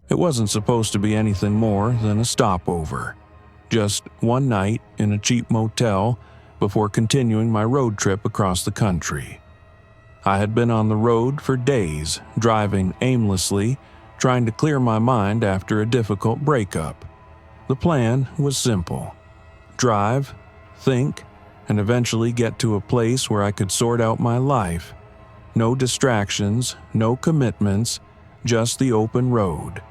It wasn't supposed to be anything more than a stopover. Just one night in a cheap motel before continuing my road trip across the country. I had been on the road for days, driving aimlessly, trying to clear my mind after a difficult breakup. The plan was simple: drive, think, and eventually get to a place where I could sort out my life. No distractions, no commitments, just the open road.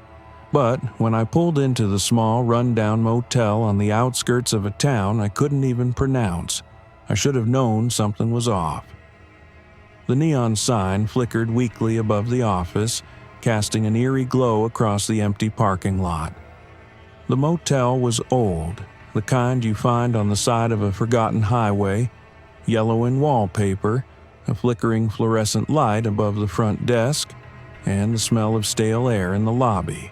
But when I pulled into the small, run-down motel on the outskirts of a town I couldn't even pronounce, I should have known something was off. The neon sign flickered weakly above the office, casting an eerie glow across the empty parking lot. The motel was old, the kind you find on the side of a forgotten highway, yellow in wallpaper, a flickering fluorescent light above the front desk, and the smell of stale air in the lobby.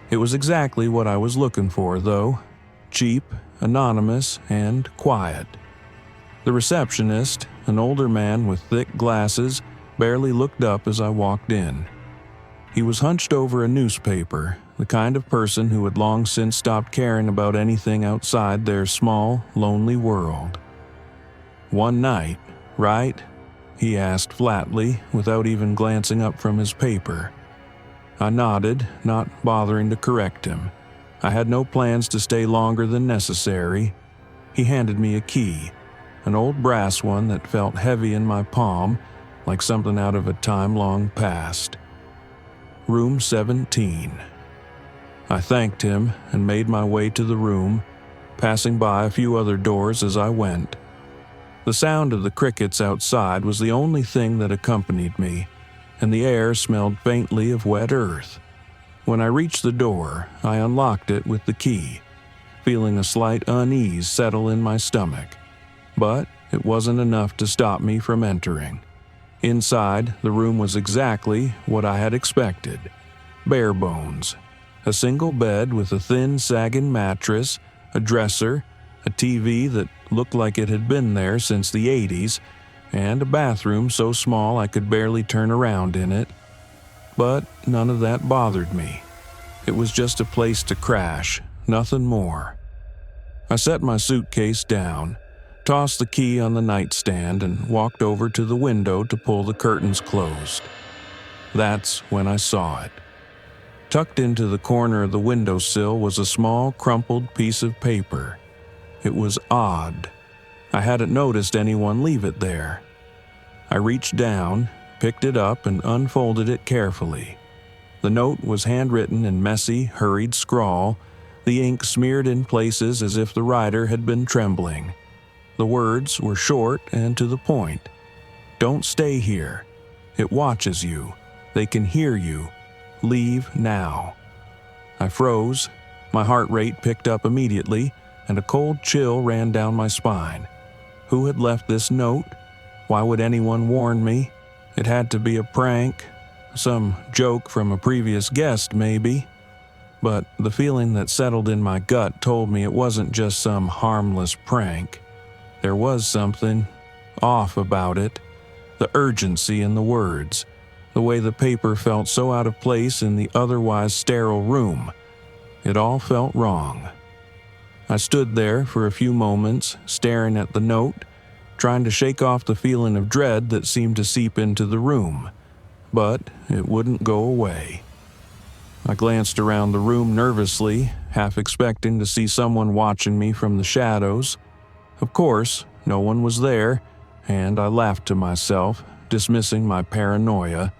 It was exactly what I was looking for, though: cheap, anonymous, and quiet. The receptionist, an older man with thick glasses, barely looked up as I walked in. He was hunched over a newspaper, the kind of person who had long since stopped caring about anything outside their small, lonely world. "One night, right?" he asked flatly, without even glancing up from his paper. I nodded, not bothering to correct him. I had no plans to stay longer than necessary. He handed me a key, an old brass one that felt heavy in my palm, like something out of a time long past. Room 17. I thanked him and made my way to the room, passing by a few other doors as I went. The sound of the crickets outside was the only thing that accompanied me, and the air smelled faintly of wet earth. When I reached the door, I unlocked it with the key, feeling a slight unease settle in my stomach. But it wasn't enough to stop me from entering. Inside, the room was exactly what I had expected: bare bones. A single bed with a thin, sagging mattress, a dresser, a TV that looked like it had been there since the 80s, and a bathroom so small I could barely turn around in it. But none of that bothered me. It was just a place to crash, nothing more. I set my suitcase down, tossed the key on the nightstand, and walked over to the window to pull the curtains closed. That's when I saw it. Tucked into the corner of the windowsill was a small, crumpled piece of paper. It was odd. I hadn't noticed anyone leave it there. I reached down, picked it up, and unfolded it carefully. The note was handwritten in messy, hurried scrawl, the ink smeared in places as if the writer had been trembling. The words were short and to the point. "Don't stay here. It watches you. They can hear you. Leave now." I froze. My heart rate picked up immediately, and a cold chill ran down my spine. Who had left this note? Why would anyone warn me? It had to be a prank. Some joke from a previous guest, maybe. But the feeling that settled in my gut told me it wasn't just some harmless prank. There was something off about it. The urgency in the words. The way the paper felt so out of place in the otherwise sterile room. It all felt wrong. I stood there for a few moments, staring at the note, trying to shake off the feeling of dread that seemed to seep into the room. But it wouldn't go away. I glanced around the room nervously, half expecting to see someone watching me from the shadows. Of course, no one was there, and I laughed to myself, dismissing my paranoia.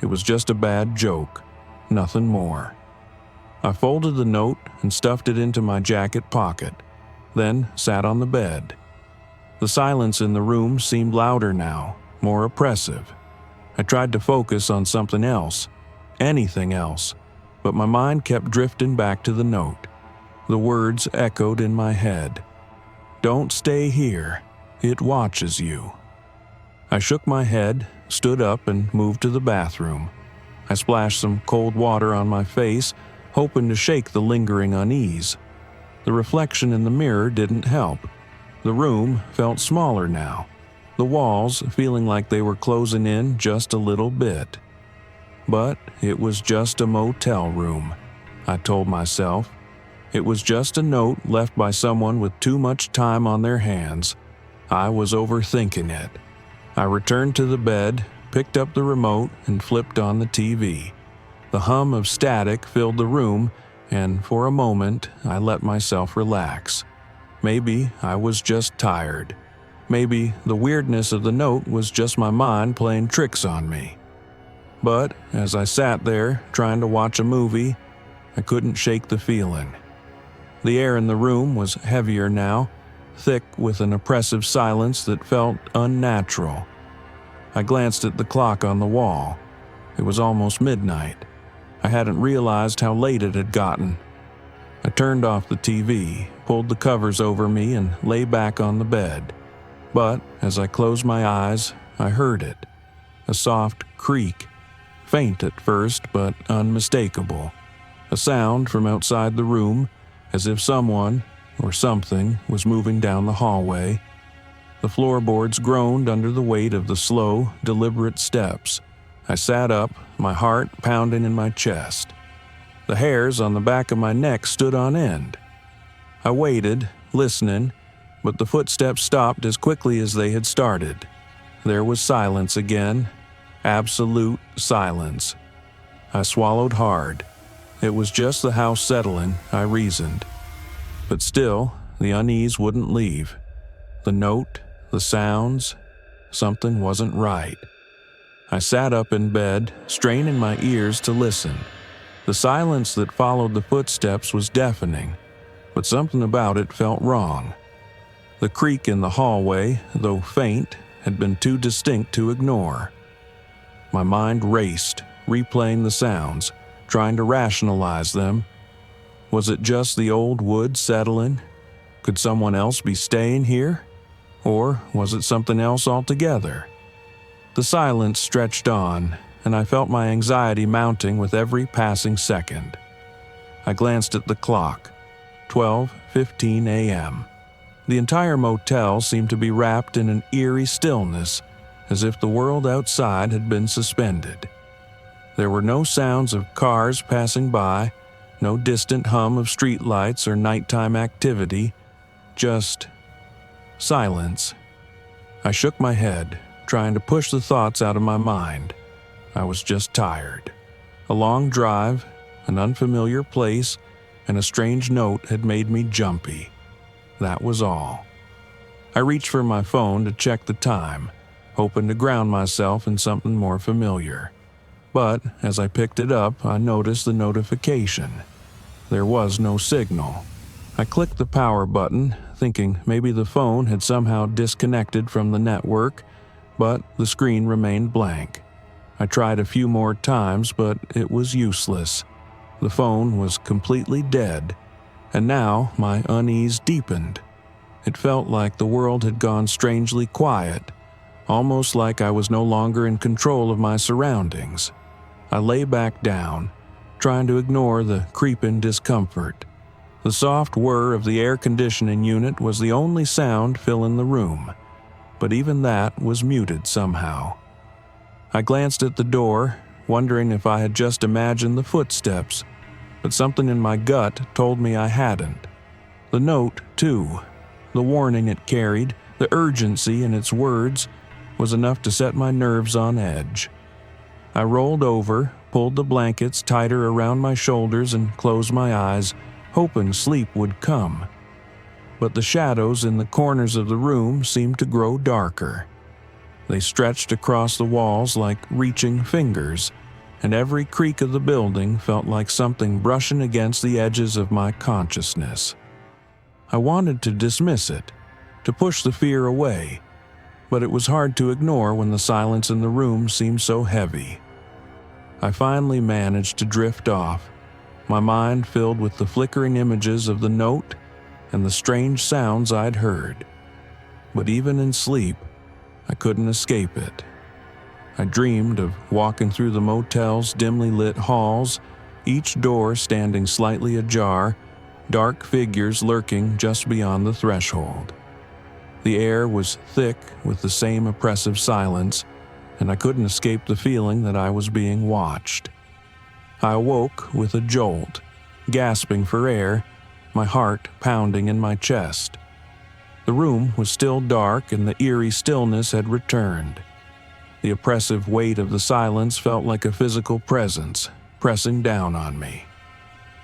It was just a bad joke, nothing more. I folded the note and stuffed it into my jacket pocket, then sat on the bed. The silence in the room seemed louder now, more oppressive. I tried to focus on something else, anything else, but my mind kept drifting back to the note. The words echoed in my head. "Don't stay here. It watches you." I shook my head, stood up, and moved to the bathroom. I splashed some cold water on my face, hoping to shake the lingering unease. The reflection in the mirror didn't help. The room felt smaller now, the walls feeling like they were closing in just a little bit. But it was just a motel room, I told myself. It was just a note left by someone with too much time on their hands. I was overthinking it. I returned to the bed, picked up the remote, and flipped on the TV. The hum of static filled the room, and for a moment I let myself relax. Maybe I was just tired. Maybe the weirdness of the note was just my mind playing tricks on me. But as I sat there trying to watch a movie, I couldn't shake the feeling. The air in the room was heavier now, thick with an oppressive silence that felt unnatural. I glanced at the clock on the wall. It was almost midnight. I hadn't realized how late it had gotten. I turned off the TV, pulled the covers over me, and lay back on the bed. But as I closed my eyes, I heard it. A soft creak, faint at first but unmistakable. A sound from outside the room, as if someone or something was moving down the hallway. The floorboards groaned under the weight of the slow, deliberate steps. I sat up, my heart pounding in my chest. The hairs on the back of my neck stood on end. I waited, listening, but the footsteps stopped as quickly as they had started. There was silence again, absolute silence. I swallowed hard. It was just the house settling, I reasoned. But still, the unease wouldn't leave. The note, the sounds, something wasn't right. I sat up in bed, straining my ears to listen. The silence that followed the footsteps was deafening, but something about it felt wrong. The creak in the hallway, though faint, had been too distinct to ignore. My mind raced, replaying the sounds, trying to rationalize them. Was it just the old wood settling? Could someone else be staying here? Or was it something else altogether? The silence stretched on, and I felt my anxiety mounting with every passing second. I glanced at the clock. 12:15 a.m. The entire motel seemed to be wrapped in an eerie stillness, as if the world outside had been suspended. There were no sounds of cars passing by, no distant hum of streetlights or nighttime activity, just silence. I shook my head, trying to push the thoughts out of my mind. I was just tired. A long drive, an unfamiliar place, and a strange note had made me jumpy. That was all. I reached for my phone to check the time, hoping to ground myself in something more familiar. But as I picked it up, I noticed the notification. There was no signal. I clicked the power button, thinking maybe the phone had somehow disconnected from the network, but the screen remained blank. I tried a few more times, but it was useless. The phone was completely dead, and now my unease deepened. It felt like the world had gone strangely quiet, almost like I was no longer in control of my surroundings. I lay back down, trying to ignore the creeping discomfort. The soft whir of the air conditioning unit was the only sound filling the room, but even that was muted somehow. I glanced at the door, wondering if I had just imagined the footsteps, but something in my gut told me I hadn't. The note, too, the warning it carried, the urgency in its words, was enough to set my nerves on edge. I rolled over, pulled the blankets tighter around my shoulders, and closed my eyes, hoping sleep would come. But the shadows in the corners of the room seemed to grow darker. They stretched across the walls like reaching fingers, and every creak of the building felt like something brushing against the edges of my consciousness. I wanted to dismiss it, to push the fear away, but it was hard to ignore when the silence in the room seemed so heavy. I finally managed to drift off, my mind filled with the flickering images of the note and the strange sounds I'd heard. But even in sleep, I couldn't escape it. I dreamed of walking through the motel's dimly lit halls, each door standing slightly ajar, dark figures lurking just beyond the threshold. The air was thick with the same oppressive silence, and I couldn't escape the feeling that I was being watched. I awoke with a jolt, gasping for air, my heart pounding in my chest. The room was still dark and the eerie stillness had returned. The oppressive weight of the silence felt like a physical presence, pressing down on me.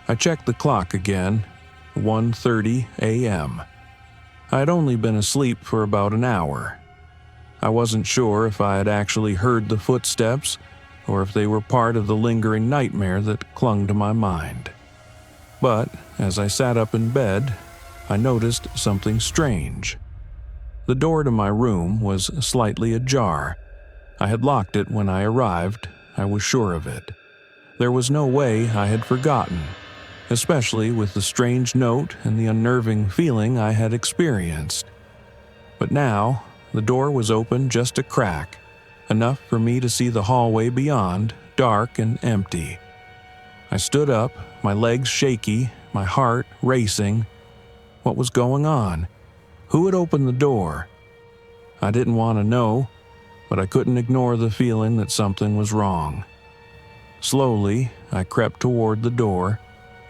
I checked the clock again, 1:30 a.m. I had only been asleep for about an hour. I wasn't sure if I had actually heard the footsteps or if they were part of the lingering nightmare that clung to my mind. But as I sat up in bed, I noticed something strange. The door to my room was slightly ajar. I had locked it when I arrived, I was sure of it. There was no way I had forgotten, especially with the strange note and the unnerving feeling I had experienced. But now, the door was open just a crack, enough for me to see the hallway beyond, dark and empty. I stood up, my legs shaky, my heart racing. What was going on? Who had opened the door? I didn't want to know, but I couldn't ignore the feeling that something was wrong. Slowly, I crept toward the door,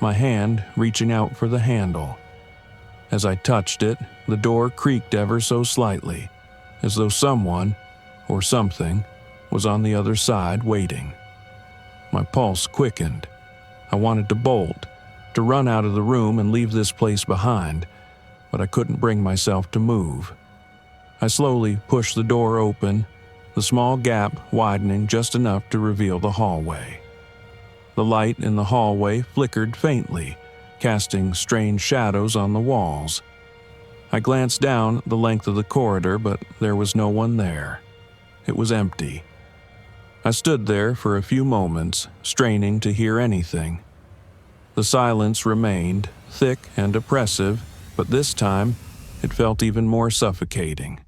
my hand reaching out for the handle. As I touched it, the door creaked ever so slightly, as though someone, or something, was on the other side waiting. My pulse quickened. I wanted to bolt, to run out of the room and leave this place behind, but I couldn't bring myself to move. I slowly pushed the door open, the small gap widening just enough to reveal the hallway. The light in the hallway flickered faintly, casting strange shadows on the walls. I glanced down the length of the corridor, but there was no one there. It was empty. I stood there for a few moments, straining to hear anything. The silence remained, thick and oppressive, but this time it felt even more suffocating.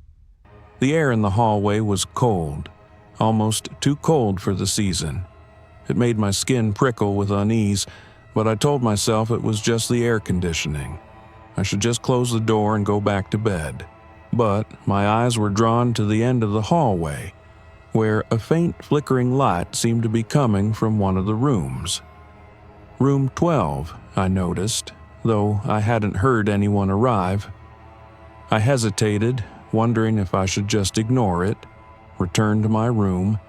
The air in the hallway was cold, almost too cold for the season. It made my skin prickle with unease, but I told myself it was just the air conditioning. I should just close the door and go back to bed. But my eyes were drawn to the end of the hallway, where a faint flickering light seemed to be coming from one of the rooms. Room 12, I noticed, though I hadn't heard anyone arrive. I hesitated, wondering if I should just ignore it, return to my room,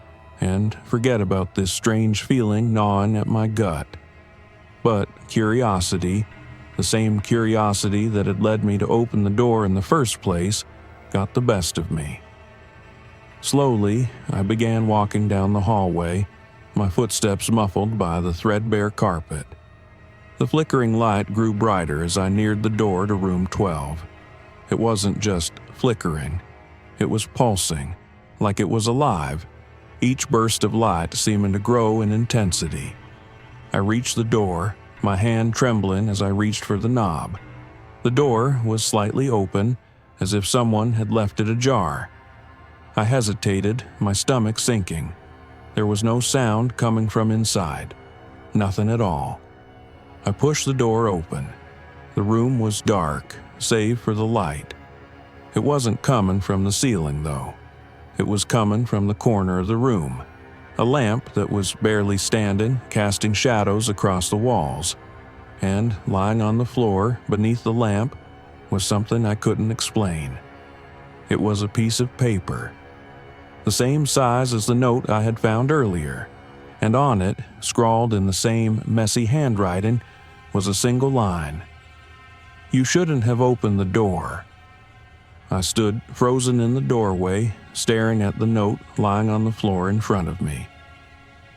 and forget about this strange feeling gnawing at my gut. But curiosity, the same curiosity that had led me to open the door in the first place, got the best of me. Slowly, I began walking down the hallway, my footsteps muffled by the threadbare carpet. The flickering light grew brighter as I neared the door to room 12. It wasn't just flickering. It was pulsing, like it was alive, each burst of light seeming to grow in intensity. I reached the door, my hand trembling as I reached for the knob. The door was slightly open, as if someone had left it ajar. I hesitated, my stomach sinking. There was no sound coming from inside. Nothing at all. I pushed the door open. The room was dark, save for the light. It wasn't coming from the ceiling, though. It was coming from the corner of the room, a lamp that was barely standing, casting shadows across the walls. And lying on the floor beneath the lamp was something I couldn't explain. It was a piece of paper, the same size as the note I had found earlier, and on it, scrawled in the same messy handwriting, was a single line. "You shouldn't have opened the door." I stood frozen in the doorway, staring at the note lying on the floor in front of me.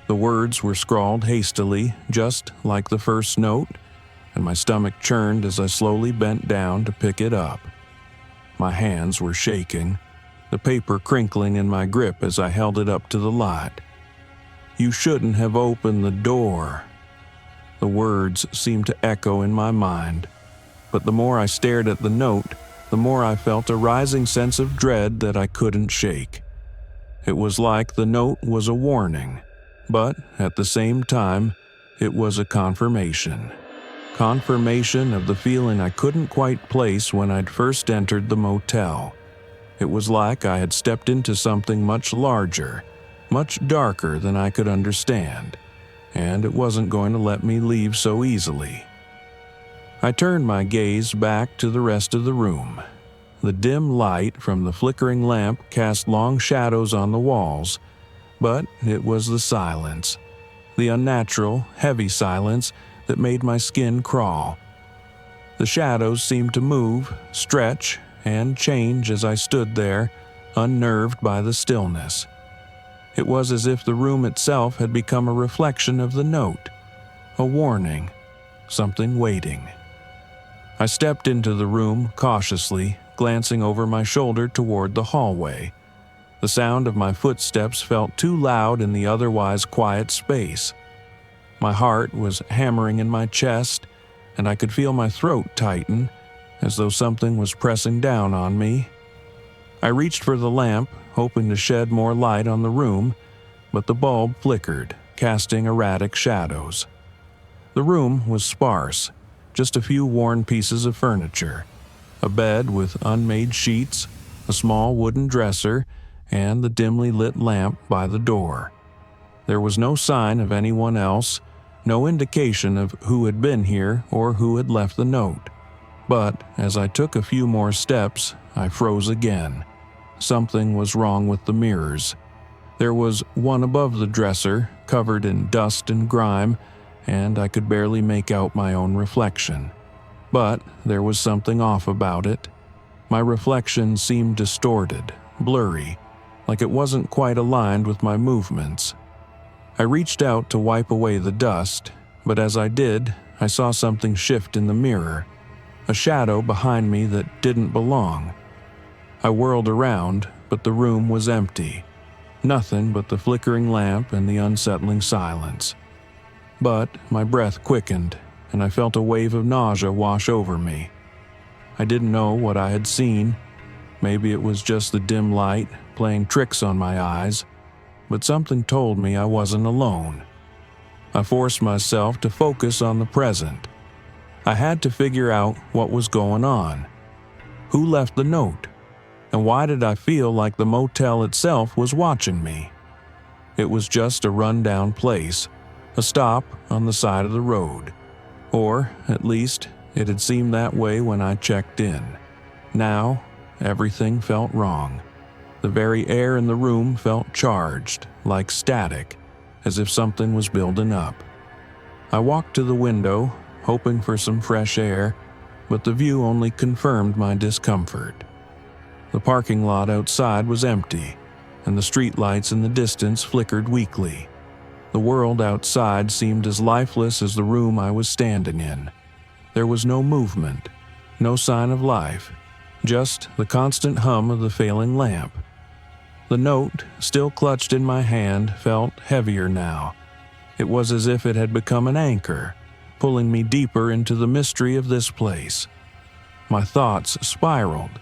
The words were scrawled hastily, just like the first note, and my stomach churned as I slowly bent down to pick it up. My hands were shaking, the paper crinkling in my grip as I held it up to the light. "You shouldn't have opened the door." The words seemed to echo in my mind, but the more I stared at the note, the more I felt a rising sense of dread that I couldn't shake. It was like the note was a warning, but at the same time, it was a confirmation. Confirmation of the feeling I couldn't quite place when I'd first entered the motel. It was like I had stepped into something much larger, much darker than I could understand, and it wasn't going to let me leave so easily. I turned my gaze back to the rest of the room. The dim light from the flickering lamp cast long shadows on the walls, but it was the silence, the unnatural, heavy silence that made my skin crawl. The shadows seemed to move, stretch, and change as I stood there, unnerved by the stillness. It was as if the room itself had become a reflection of the note, a warning, something waiting. I stepped into the room cautiously, glancing over my shoulder toward the hallway. The sound of my footsteps felt too loud in the otherwise quiet space. My heart was hammering in my chest, and I could feel my throat tighten, as though something was pressing down on me. I reached for the lamp, hoping to shed more light on the room, but the bulb flickered, casting erratic shadows. The room was sparse, just a few worn pieces of furniture, a bed with unmade sheets, a small wooden dresser, and the dimly lit lamp by the door. There was no sign of anyone else, no indication of who had been here or who had left the note. But as I took a few more steps, I froze again. Something was wrong with the mirrors. There was one above the dresser, covered in dust and grime, and I could barely make out my own reflection. But there was something off about it. My reflection seemed distorted, blurry, like it wasn't quite aligned with my movements. I reached out to wipe away the dust, but as I did, I saw something shift in the mirror, a shadow behind me that didn't belong. I whirled around, but the room was empty. Nothing but the flickering lamp and the unsettling silence. But my breath quickened, and I felt a wave of nausea wash over me. I didn't know what I had seen. Maybe it was just the dim light playing tricks on my eyes, but something told me I wasn't alone. I forced myself to focus on the present. I had to figure out what was going on. Who left the note? And why did I feel like the motel itself was watching me? It was just a rundown place, a stop on the side of the road. Or, at least, it had seemed that way when I checked in. Now, everything felt wrong. The very air in the room felt charged, like static, as if something was building up. I walked to the window, hoping for some fresh air, but the view only confirmed my discomfort. The parking lot outside was empty, and the streetlights in the distance flickered weakly. The world outside seemed as lifeless as the room I was standing in. There was no movement, no sign of life, just the constant hum of the failing lamp. The note, still clutched in my hand, felt heavier now. It was as if it had become an anchor, pulling me deeper into the mystery of this place. My thoughts spiraled.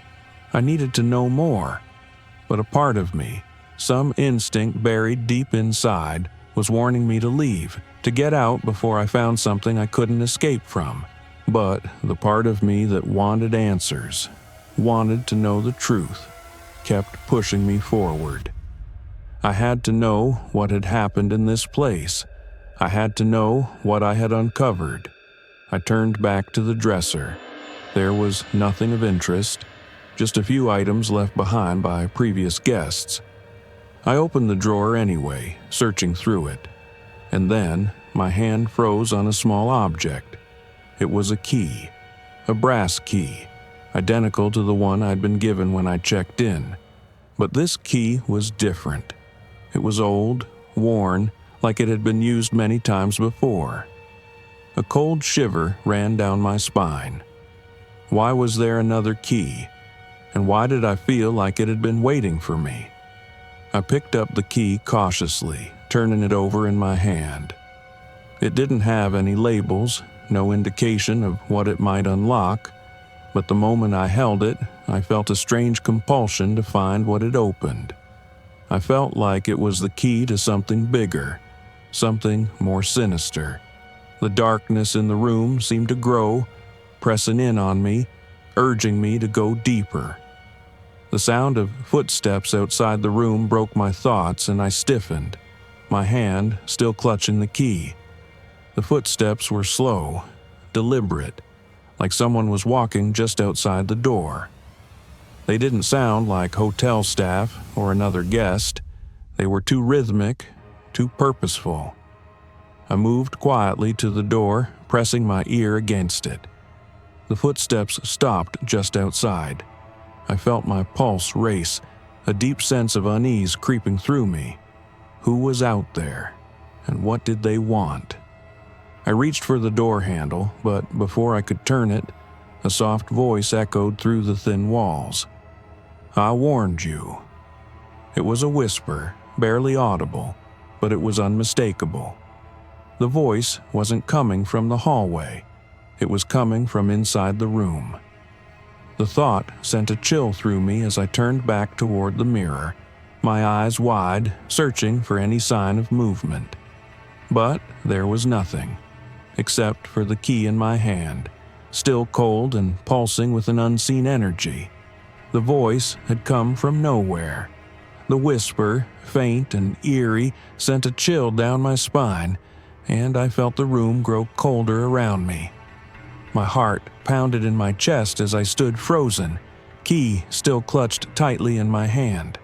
I needed to know more, but a part of me, some instinct buried deep inside, was warning me to leave, to get out before I found something I couldn't escape from. But the part of me that wanted answers, wanted to know the truth, kept pushing me forward. I had to know what had happened in this place. I had to know what I had uncovered. I turned back to the dresser. There was nothing of interest, just a few items left behind by previous guests. I opened the drawer anyway, searching through it. And then my hand froze on a small object. It was a key, a brass key, identical to the one I'd been given when I checked in. But this key was different. It was old, worn, like it had been used many times before. A cold shiver ran down my spine. Why was there another key? And why did I feel like it had been waiting for me? I picked up the key cautiously, turning it over in my hand. It didn't have any labels, no indication of what it might unlock, but the moment I held it, I felt a strange compulsion to find what it opened. I felt like it was the key to something bigger, something more sinister. The darkness in the room seemed to grow, pressing in on me, urging me to go deeper. The sound of footsteps outside the room broke my thoughts, and I stiffened, my hand still clutching the key. The footsteps were slow, deliberate, like someone was walking just outside the door. They didn't sound like hotel staff or another guest. They were too rhythmic, too purposeful. I moved quietly to the door, pressing my ear against it. The footsteps stopped just outside. I felt my pulse race, a deep sense of unease creeping through me. Who was out there, and what did they want? I reached for the door handle, but before I could turn it, a soft voice echoed through the thin walls. "I warned you." It was a whisper, barely audible, but it was unmistakable. The voice wasn't coming from the hallway. It was coming from inside the room. The thought sent a chill through me as I turned back toward the mirror, my eyes wide, searching for any sign of movement. But there was nothing, except for the key in my hand, still cold and pulsing with an unseen energy. The voice had come from nowhere. The whisper, faint and eerie, sent a chill down my spine, and I felt the room grow colder around me. My heart pounded in my chest as I stood frozen, key still clutched tightly in my hand.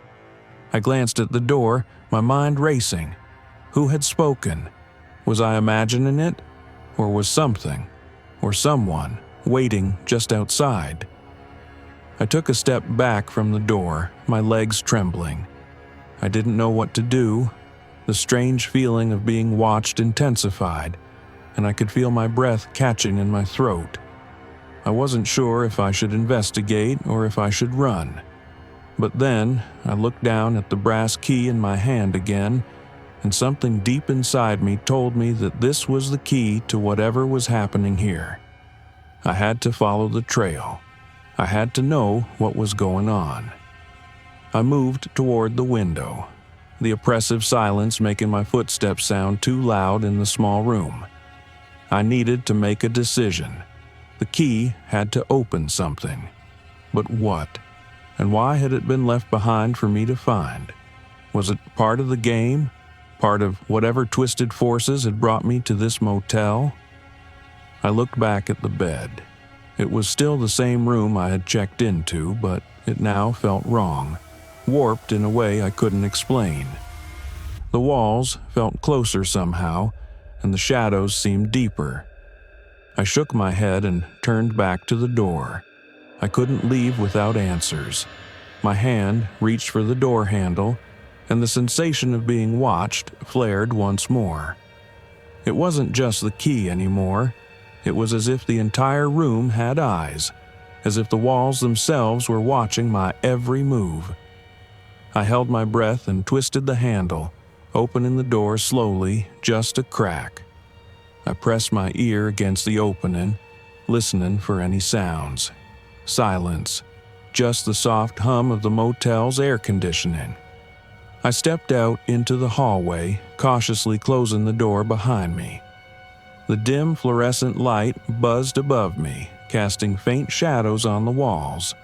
I glanced at the door, my mind racing. Who had spoken? Was I imagining it? Or was something, or someone, waiting just outside? I took a step back from the door, my legs trembling. I didn't know what to do. The strange feeling of being watched intensified, and I could feel my breath catching in my throat. I wasn't sure if I should investigate or if I should run. But then I looked down at the brass key in my hand again, and something deep inside me told me that this was the key to whatever was happening here. I had to follow the trail. I had to know what was going on. I moved toward the window, the oppressive silence making my footsteps sound too loud in the small room. I needed to make a decision. The key had to open something. But what? And why had it been left behind for me to find? Was it part of the game? Part of whatever twisted forces had brought me to this motel? I looked back at the bed. It was still the same room I had checked into, but it now felt wrong, warped in a way I couldn't explain. The walls felt closer somehow, and the shadows seemed deeper. I shook my head and turned back to the door. I couldn't leave without answers. My hand reached for the door handle, and the sensation of being watched flared once more. It wasn't just the key anymore. It was as if the entire room had eyes, as if the walls themselves were watching my every move. I held my breath and twisted the handle, opening the door slowly, just a crack. I pressed my ear against the opening, listening for any sounds. Silence, just the soft hum of the motel's air conditioning. I stepped out into the hallway, cautiously closing the door behind me. The dim fluorescent light buzzed above me, casting faint shadows on the walls.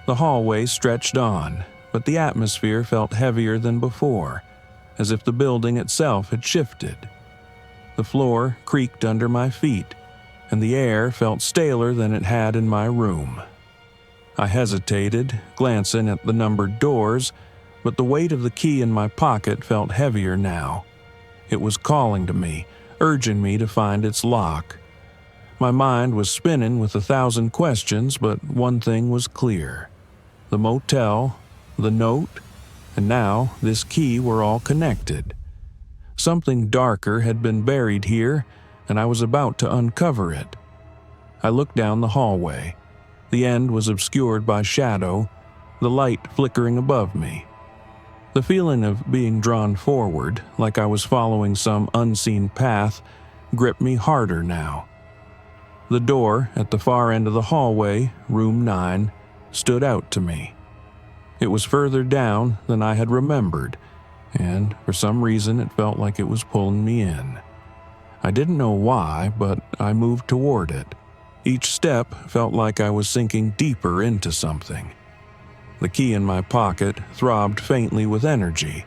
The hallway stretched on, but the atmosphere felt heavier than before, as if the building itself had shifted. The floor creaked under my feet, and the air felt staler than it had in my room. I hesitated, glancing at the numbered doors, but the weight of the key in my pocket felt heavier now. It was calling to me, urging me to find its lock. My mind was spinning with 1,000 questions, but one thing was clear. The motel, the note, and now this key were all connected. Something darker had been buried here, and I was about to uncover it. I looked down the hallway. The end was obscured by shadow, the light flickering above me. The feeling of being drawn forward, like I was following some unseen path, gripped me harder now. The door at the far end of the hallway, room 9, stood out to me. It was further down than I had remembered, and for some reason it felt like it was pulling me in. I didn't know why, but I moved toward it. Each step felt like I was sinking deeper into something. The key in my pocket throbbed faintly with energy,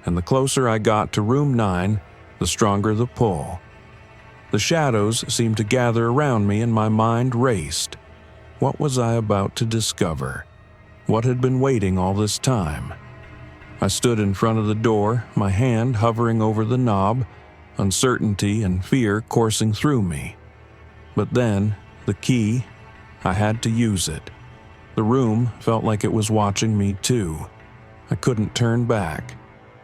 and the closer I got to room 9, the stronger the pull. The shadows seemed to gather around me and my mind raced. What was I about to discover? What had been waiting all this time? I stood in front of the door, my hand hovering over the knob, uncertainty and fear coursing through me. But then, the key, I had to use it. The room felt like it was watching me too. I couldn't turn back.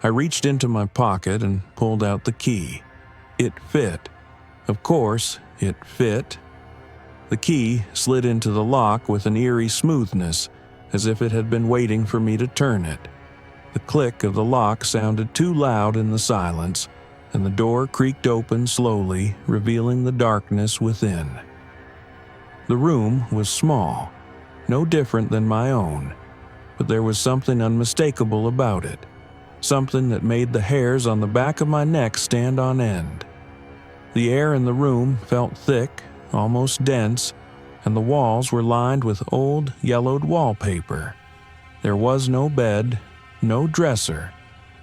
I reached into my pocket and pulled out the key. It fit. Of course, it fit. The key slid into the lock with an eerie smoothness, as if it had been waiting for me to turn it. The click of the lock sounded too loud in the silence, and the door creaked open slowly, revealing the darkness within. The room was small, no different than my own, but there was something unmistakable about it, something that made the hairs on the back of my neck stand on end. The air in the room felt thick, almost dense, and the walls were lined with old, yellowed wallpaper. There was no bed, no dresser,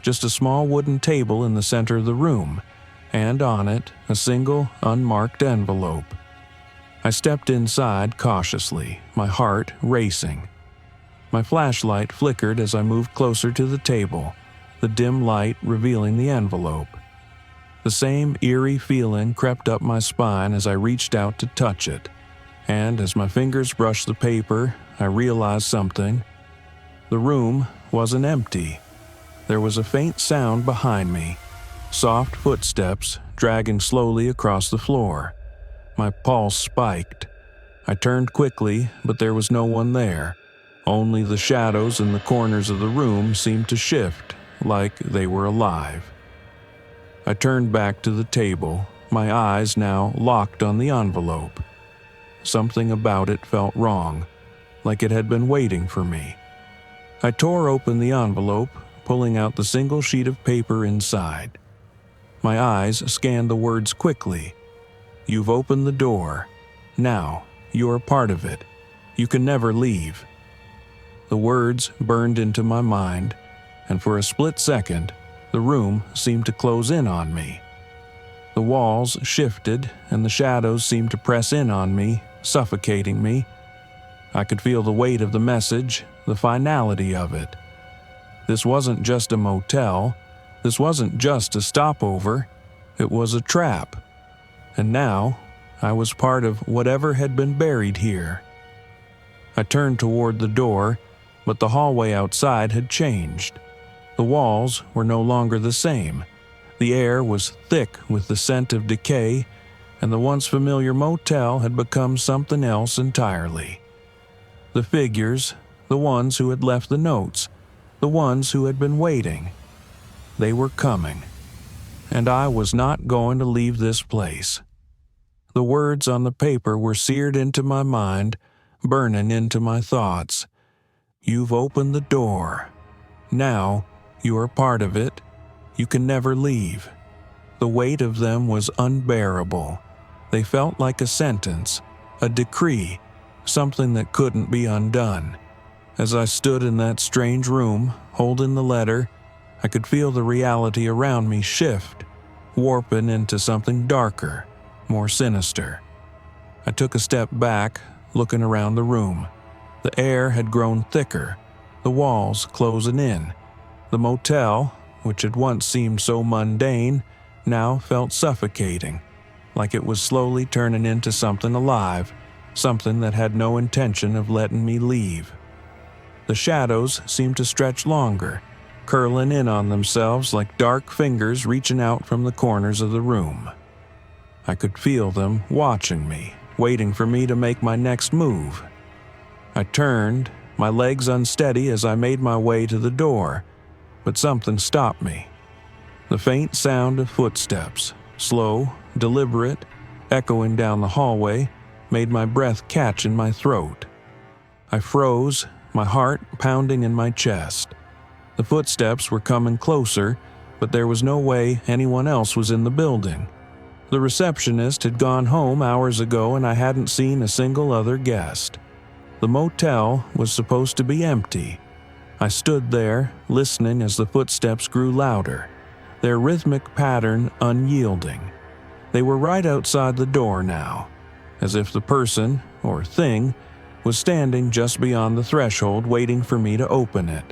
just a small wooden table in the center of the room, and on it, a single, unmarked envelope. I stepped inside cautiously, my heart racing. My flashlight flickered as I moved closer to the table, the dim light revealing the envelope. The same eerie feeling crept up my spine as I reached out to touch it, and as my fingers brushed the paper, I realized something. The room wasn't empty. There was a faint sound behind me, soft footsteps dragging slowly across the floor. My pulse spiked. I turned quickly, but there was no one there. Only the shadows in the corners of the room seemed to shift, like they were alive. I turned back to the table, my eyes now locked on the envelope. Something about it felt wrong, like it had been waiting for me. I tore open the envelope, pulling out the single sheet of paper inside. My eyes scanned the words quickly. You've opened the door. Now, you're a part of it. You can never leave. The words burned into my mind, and for a split second, the room seemed to close in on me. The walls shifted, and the shadows seemed to press in on me, suffocating me. I could feel the weight of the message, the finality of it. This wasn't just a motel. This wasn't just a stopover. It was a trap. And now, I was part of whatever had been buried here. I turned toward the door, but the hallway outside had changed. The walls were no longer the same. The air was thick with the scent of decay, and the once familiar motel had become something else entirely. The figures, the ones who had left the notes, the ones who had been waiting, they were coming. And I was not going to leave this place. The words on the paper were seared into my mind, burning into my thoughts. You've opened the door. Now, you are part of it. You can never leave. The weight of them was unbearable. They felt like a sentence, a decree, something that couldn't be undone. As I stood in that strange room, holding the letter, I could feel the reality around me shift, warping into something darker, more sinister. I took a step back, looking around the room. The air had grown thicker, the walls closing in. The motel, which had once seemed so mundane, now felt suffocating, like it was slowly turning into something alive, something that had no intention of letting me leave. The shadows seemed to stretch longer, curling in on themselves like dark fingers reaching out from the corners of the room. I could feel them watching me, waiting for me to make my next move. I turned, my legs unsteady as I made my way to the door, but something stopped me. The faint sound of footsteps, slow, deliberate, echoing down the hallway, made my breath catch in my throat. I froze, my heart pounding in my chest. The footsteps were coming closer, but there was no way anyone else was in the building. The receptionist had gone home hours ago and I hadn't seen a single other guest. The motel was supposed to be empty, I stood there, listening as the footsteps grew louder, their rhythmic pattern unyielding. They were right outside the door now, as if the person, or thing, was standing just beyond the threshold waiting for me to open it.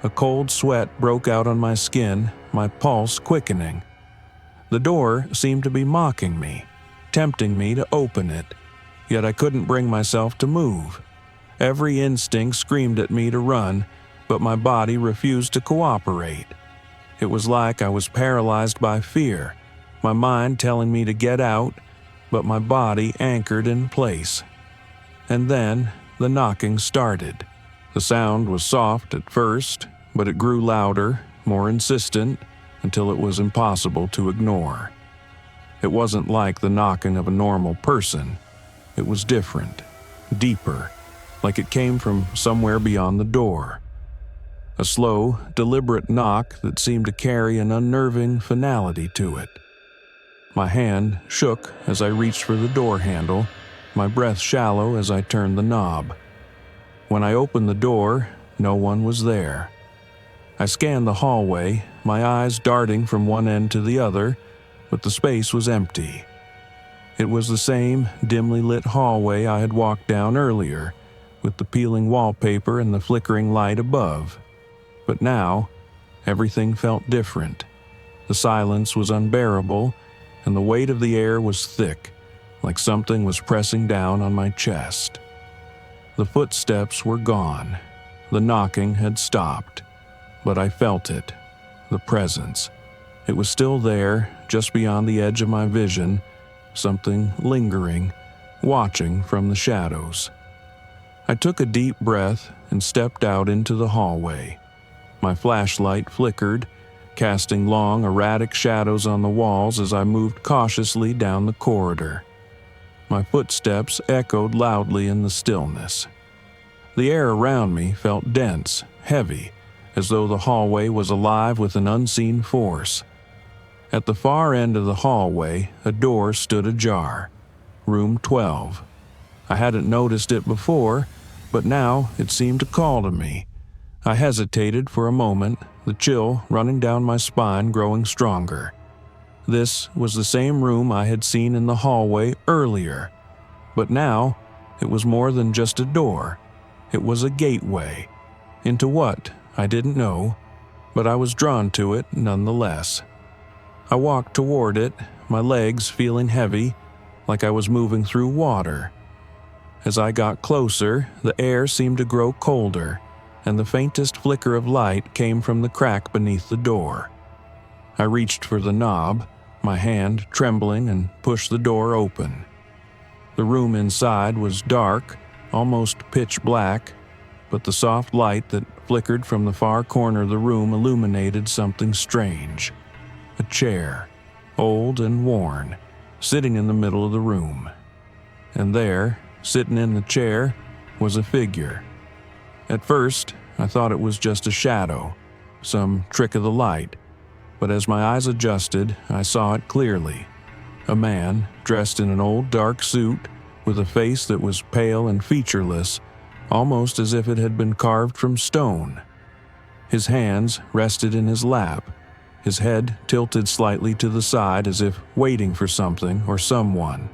A cold sweat broke out on my skin, my pulse quickening. The door seemed to be mocking me, tempting me to open it, yet I couldn't bring myself to move. Every instinct screamed at me to run, but my body refused to cooperate. It was like I was paralyzed by fear, my mind telling me to get out, but my body anchored in place. And then the knocking started. The sound was soft at first, but it grew louder, more insistent, until it was impossible to ignore. It wasn't like the knocking of a normal person. It was different, deeper, like it came from somewhere beyond the door. A slow, deliberate knock that seemed to carry an unnerving finality to it. My hand shook as I reached for the door handle, my breath shallow as I turned the knob. When I opened the door, no one was there. I scanned the hallway, my eyes darting from one end to the other, but the space was empty. It was the same dimly lit hallway I had walked down earlier, with the peeling wallpaper and the flickering light above. But now, everything felt different. The silence was unbearable, and the weight of the air was thick, like something was pressing down on my chest. The footsteps were gone. The knocking had stopped. But I felt it, the presence. It was still there, just beyond the edge of my vision, something lingering, watching from the shadows. I took a deep breath and stepped out into the hallway. My flashlight flickered, casting long, erratic shadows on the walls as I moved cautiously down the corridor. My footsteps echoed loudly in the stillness. The air around me felt dense, heavy, as though the hallway was alive with an unseen force. At the far end of the hallway, a door stood ajar. Room 12. I hadn't noticed it before, but now it seemed to call to me. I hesitated for a moment, the chill running down my spine growing stronger. This was the same room I had seen in the hallway earlier, but now it was more than just a door. It was a gateway. Into what? I didn't know, but I was drawn to it nonetheless. I walked toward it, my legs feeling heavy, like I was moving through water. As I got closer, the air seemed to grow colder, and the faintest flicker of light came from the crack beneath the door. I reached for the knob, my hand trembling, and pushed the door open. The room inside was dark, almost pitch black, but the soft light that flickered from the far corner of the room illuminated something strange. A chair, old and worn, sitting in the middle of the room. And there, sitting in the chair, was a figure. At first, I thought it was just a shadow, some trick of the light, but as my eyes adjusted, I saw it clearly. A man, dressed in an old dark suit, with a face that was pale and featureless, almost as if it had been carved from stone. His hands rested in his lap, his head tilted slightly to the side as if waiting for something or someone.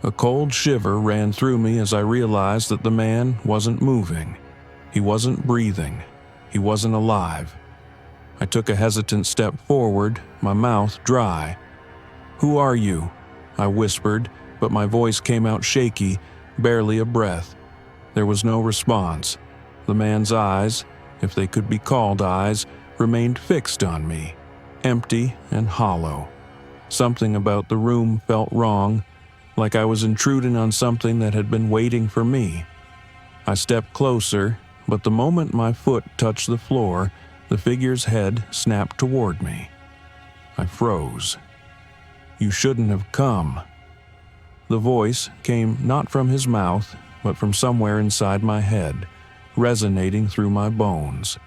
A cold shiver ran through me as I realized that the man wasn't moving. He wasn't breathing. He wasn't alive. I took a hesitant step forward, my mouth dry. "Who are you?" I whispered, but my voice came out shaky, barely a breath. There was no response. The man's eyes, if they could be called eyes, remained fixed on me, empty and hollow. Something about the room felt wrong, like I was intruding on something that had been waiting for me. I stepped closer, but the moment my foot touched the floor, the figure's head snapped toward me. I froze. "You shouldn't have come." The voice came not from his mouth, but from somewhere inside my head, resonating through my bones.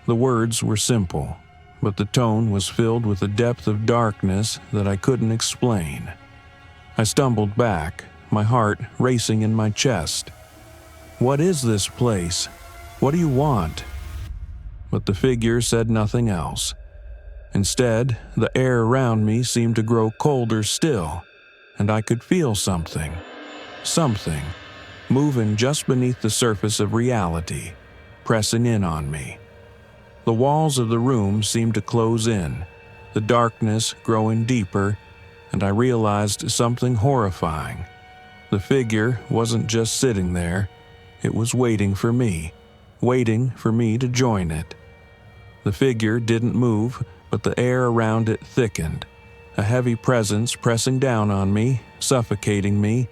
The words were simple, but the tone was filled with a depth of darkness that I couldn't explain. I stumbled back, my heart racing in my chest. What is this place? What do you want?" But the figure said nothing else. Instead, the air around me seemed to grow colder still, and I could feel something moving just beneath the surface of reality, pressing in on me. The walls of the room seemed to close in, the darkness growing deeper, and I realized something horrifying. The figure wasn't just sitting there, it was waiting for me to join it. The figure didn't move, but the air around it thickened, a heavy presence pressing down on me, suffocating me.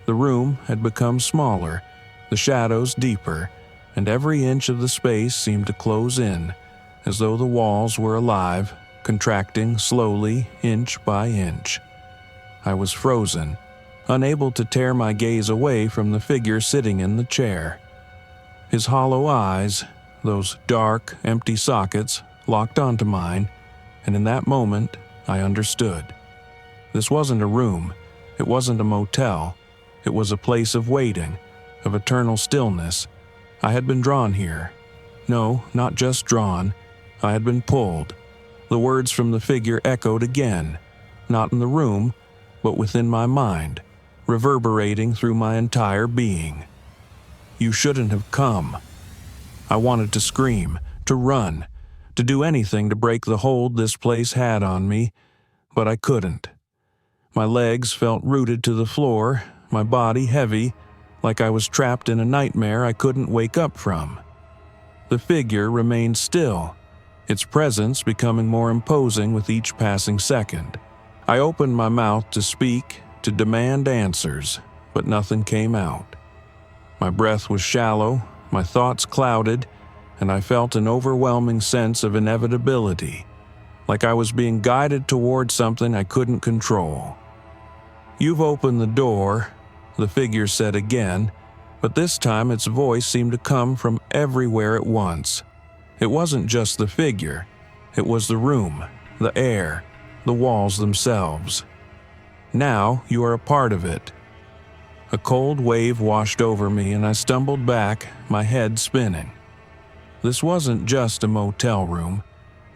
The room had become smaller, the shadows deeper, and every inch of the space seemed to close in, as though the walls were alive, contracting slowly, inch by inch. I was frozen, unable to tear my gaze away from the figure sitting in the chair. His hollow eyes, those dark, empty sockets, locked onto mine, and in that moment, I understood. This wasn't a room, it wasn't a motel, it was a place of waiting, of eternal stillness. I had been drawn here. No, not just drawn, I had been pulled. The words from the figure echoed again, not in the room, but within my mind, reverberating through my entire being. "You shouldn't have come." I wanted to scream, to run, to do anything to break the hold this place had on me, but I couldn't. My legs felt rooted to the floor, my body heavy, like I was trapped in a nightmare I couldn't wake up from. The figure remained still, its presence becoming more imposing with each passing second. I opened my mouth to speak, to demand answers, but nothing came out. My breath was shallow, my thoughts clouded, and I felt an overwhelming sense of inevitability, like I was being guided toward something I couldn't control. "You've opened the door," the figure said again, but this time its voice seemed to come from everywhere at once. It wasn't just the figure, it was the room, the air, the walls themselves. "Now you are a part of it." A cold wave washed over me and I stumbled back, my head spinning. This wasn't just a motel room.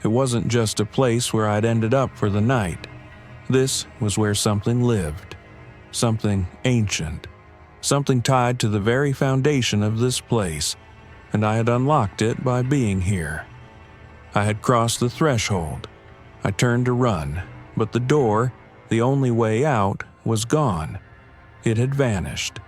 It wasn't just a place where I'd ended up for the night. This was where something lived. Something ancient. Something tied to the very foundation of this place, and I had unlocked it by being here. I had crossed the threshold. I turned to run, but the door, the only way out, was gone. It had vanished.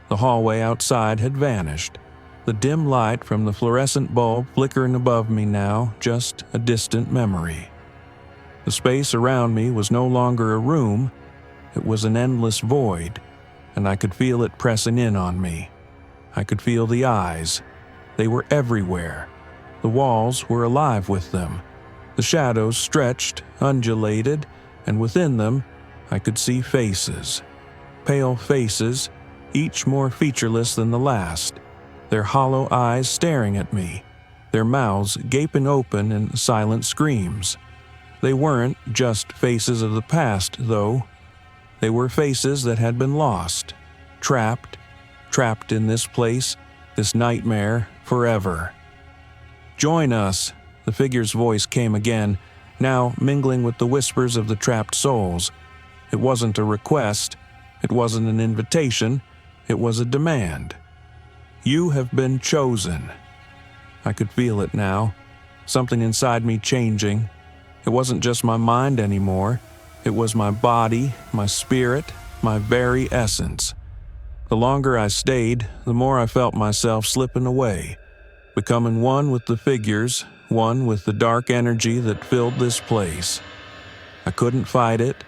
The hallway outside had vanished. The dim light from the fluorescent bulb flickering above me now, just a distant memory. The space around me was no longer a room, it was an endless void, and I could feel it pressing in on me. I could feel the eyes. They were everywhere. The walls were alive with them. The shadows stretched, undulated, and within them I could see faces. Pale faces, each more featureless than the last, their hollow eyes staring at me, their mouths gaping open in silent screams. They weren't just faces of the past, though. They were faces that had been lost, trapped in this place, this nightmare, forever. "Join us," the figure's voice came again, now mingling with the whispers of the trapped souls. It wasn't a request. It wasn't an invitation, it was a demand. "You have been chosen." I could feel it now, something inside me changing. It wasn't just my mind anymore, it was my body, my spirit, my very essence. The longer I stayed, the more I felt myself slipping away, becoming one with the figures, one with the dark energy that filled this place. I couldn't fight it,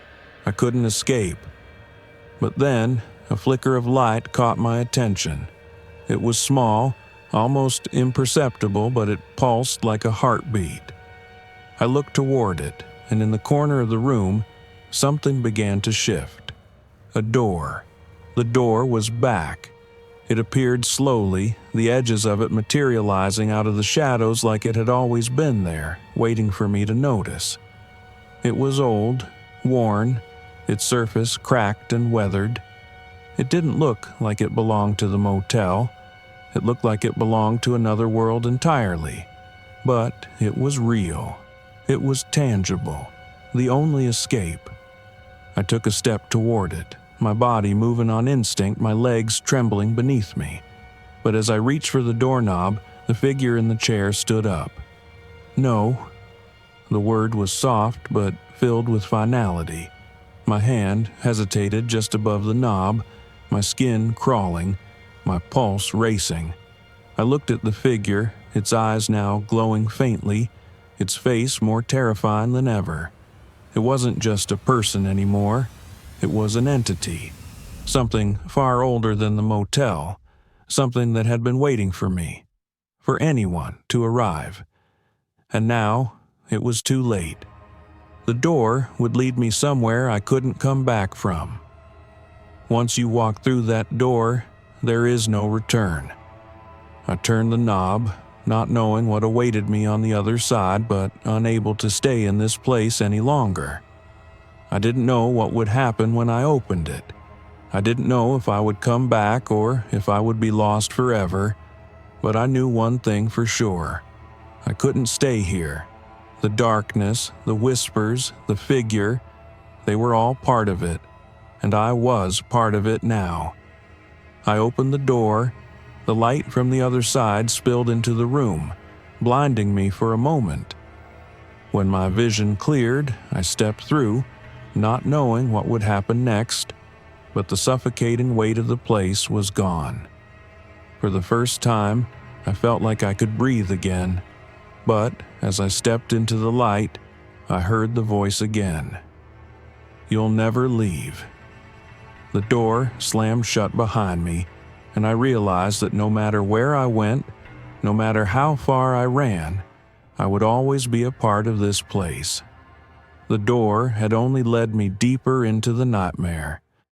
I couldn't escape. But then, a flicker of light caught my attention. It was small, almost imperceptible, but it pulsed like a heartbeat. I looked toward it, and in the corner of the room, something began to shift. A door. The door was back. It appeared slowly, the edges of it materializing out of the shadows like it had always been there, waiting for me to notice. It was old, worn, its surface cracked and weathered. It didn't look like it belonged to the motel. It looked like it belonged to another world entirely. But it was real. It was tangible. The only escape. I took a step toward it, my body moving on instinct, my legs trembling beneath me. But as I reached for the doorknob, the figure in the chair stood up. No. The word was soft but filled with finality. My hand hesitated just above the knob, my skin crawling, my pulse racing. I looked at the figure, its eyes now glowing faintly, its face more terrifying than ever. It wasn't just a person anymore. It was an entity. Something far older than the motel. Something that had been waiting for me. For anyone to arrive. And now, it was too late. The door would lead me somewhere I couldn't come back from. Once you walk through that door, there is no return. I turned the knob, not knowing what awaited me on the other side, but unable to stay in this place any longer. I didn't know what would happen when I opened it. I didn't know if I would come back or if I would be lost forever, but I knew one thing for sure. I couldn't stay here. The darkness, the whispers, the figure, they were all part of it, and I was part of it now. I opened the door. The light from the other side spilled into the room, blinding me for a moment. When my vision cleared, I stepped through, not knowing what would happen next, but the suffocating weight of the place was gone. For the first time, I felt like I could breathe again, but as I stepped into the light, I heard the voice again. "You'll never leave." The door slammed shut behind me, and I realized that no matter where I went, no matter how far I ran, I would always be a part of this place. The door had only led me deeper into the nightmare,